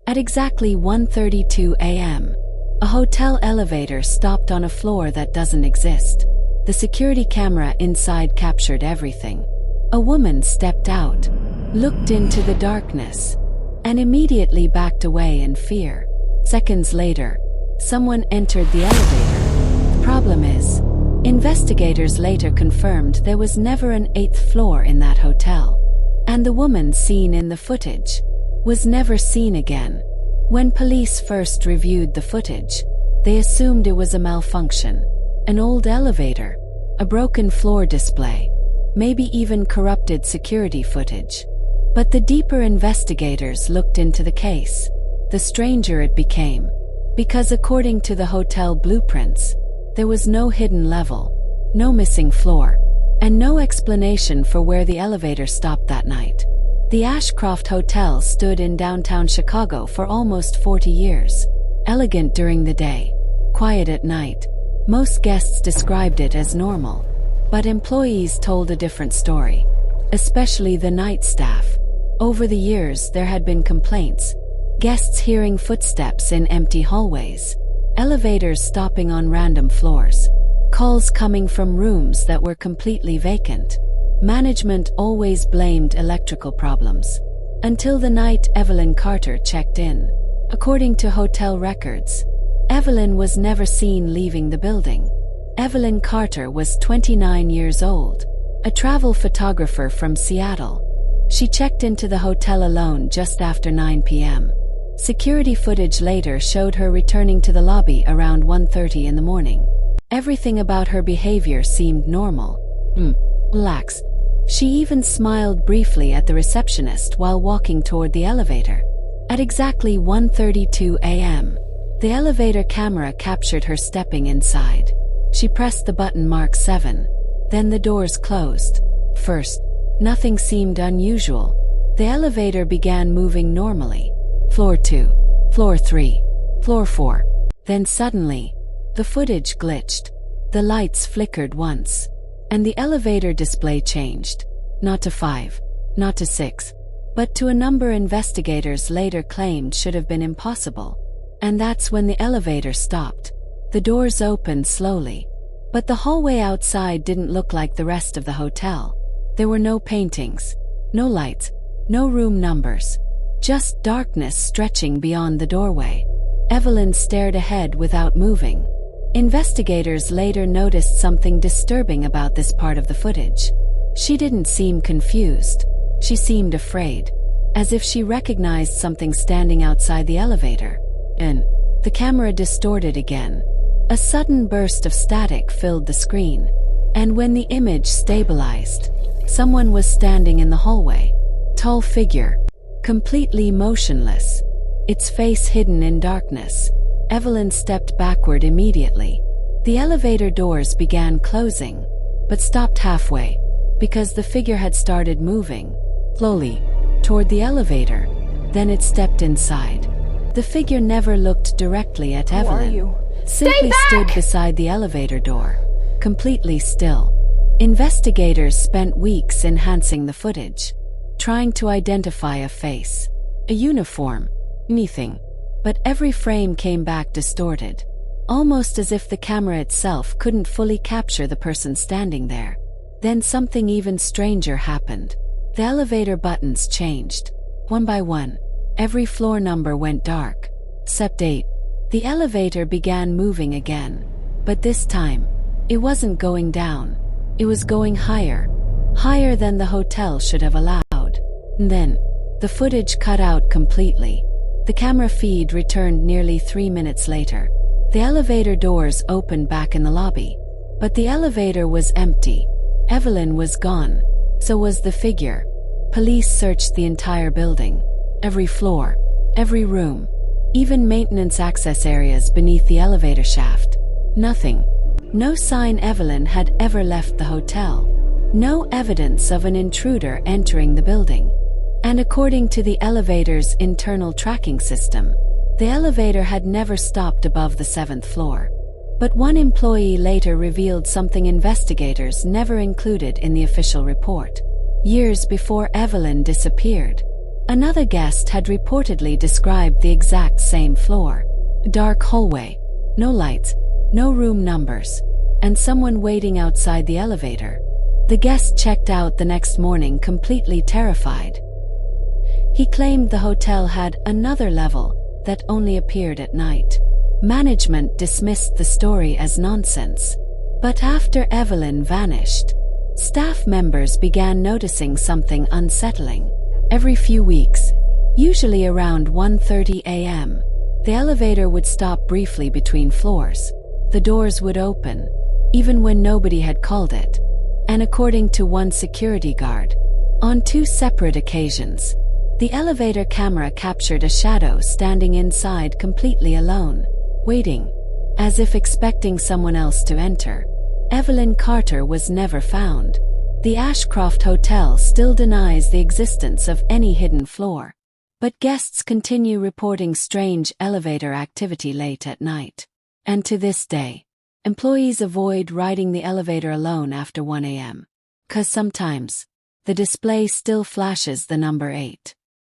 At exactly 1:32 a.m., a hotel elevator stopped on a floor that doesn't exist. The security camera inside captured everything. A woman stepped out, looked into the darkness, and immediately backed away in fear. Seconds later, someone entered the elevator. The problem is, investigators later confirmed there was never an 8th floor in that hotel, and the woman seen in the footage was never seen again. When police first reviewed the footage, they assumed it was a malfunction, an old elevator, a broken floor display, maybe even corrupted security footage. But the deeper investigators looked into the case, the stranger it became, because according to the hotel blueprints, there was no hidden level, no missing floor, and no explanation for where the elevator stopped that night. The Ashcroft Hotel stood in downtown Chicago for almost 40 years. Elegant during the day, quiet at night. Most guests described it as normal, but employees told a different story, especially the night staff. Over the years, there had been complaints, guests hearing footsteps in empty hallways, elevators stopping on random floors, calls coming from rooms that were completely vacant. Management always blamed electrical problems, until the night Evelyn Carter checked in. According to hotel records, Evelyn was never seen leaving the building. Evelyn Carter was 29 years old, a travel photographer from Seattle. She checked into the hotel alone just after 9 p.m. Security footage later showed her returning to the lobby around 1:30 in the morning. Everything about her behavior seemed normal. Relaxed. She even smiled briefly at the receptionist while walking toward the elevator. At exactly 1:32 a.m., the elevator camera captured her stepping inside. She pressed the button marked 7. Then the doors closed. First, nothing seemed unusual. The elevator began moving normally. Floor 2, floor 3, floor 4. Then suddenly, the footage glitched. The lights flickered once, and the elevator display changed. Not to 5, not to 6, but to a number investigators later claimed should have been impossible. And that's when the elevator stopped. The doors opened slowly, but the hallway outside didn't look like the rest of the hotel. There were no paintings, no lights, no room numbers, just darkness stretching beyond the doorway. Evelyn stared ahead without moving. Investigators later noticed something disturbing about this part of the footage. She didn't seem confused. She seemed afraid, as if she recognized something standing outside the elevator. And the camera distorted again. A sudden burst of static filled the screen, and when the image stabilized, someone was standing in the hallway. Tall figure, completely motionless, its face hidden in darkness. Evelyn stepped backward immediately. The elevator doors began closing, but stopped halfway, because the figure had started moving, slowly, toward the elevator. Then it stepped inside. The figure never looked directly at Evelyn. Who are you? Simply stood beside the elevator door, completely still. Investigators spent weeks enhancing the footage, trying to identify a face, a uniform, anything. But every frame came back distorted, almost as if the camera itself couldn't fully capture the person standing there. Then something even stranger happened. The elevator buttons changed. One by one, every floor number went dark, except 8. The elevator began moving again, but this time, it wasn't going down. It was going higher, higher than the hotel should have allowed. And then, the footage cut out completely. The camera feed returned nearly 3 minutes later. The elevator doors opened back in the lobby, but the elevator was empty. Evelyn was gone. So was the figure. Police searched the entire building, every floor, every room, even maintenance access areas beneath the elevator shaft. Nothing. No sign Evelyn had ever left the hotel. No evidence of an intruder entering the building. And according to the elevator's internal tracking system, the elevator had never stopped above the 7th floor. But one employee later revealed something investigators never included in the official report. Years before Evelyn disappeared, Another guest had reportedly described the exact same floor. Dark hallway, no lights, no room numbers, and someone waiting outside the elevator. The guest checked out the next morning completely terrified. He claimed the hotel had another level that only appeared at night. Management dismissed the story as nonsense. But after Evelyn vanished, staff members began noticing something unsettling. Every few weeks, usually around 1:30 a.m., the elevator would stop briefly between floors. The doors would open, even when nobody had called it. And according to one security guard, on 2 separate occasions, the elevator camera captured a shadow standing inside completely alone, waiting, as if expecting someone else to enter. Evelyn Carter was never found. The Ashcroft Hotel still denies the existence of any hidden floor. But guests continue reporting strange elevator activity late at night. And to this day, employees avoid riding the elevator alone after 1 a.m. 'Cause sometimes, the display still flashes the number 8.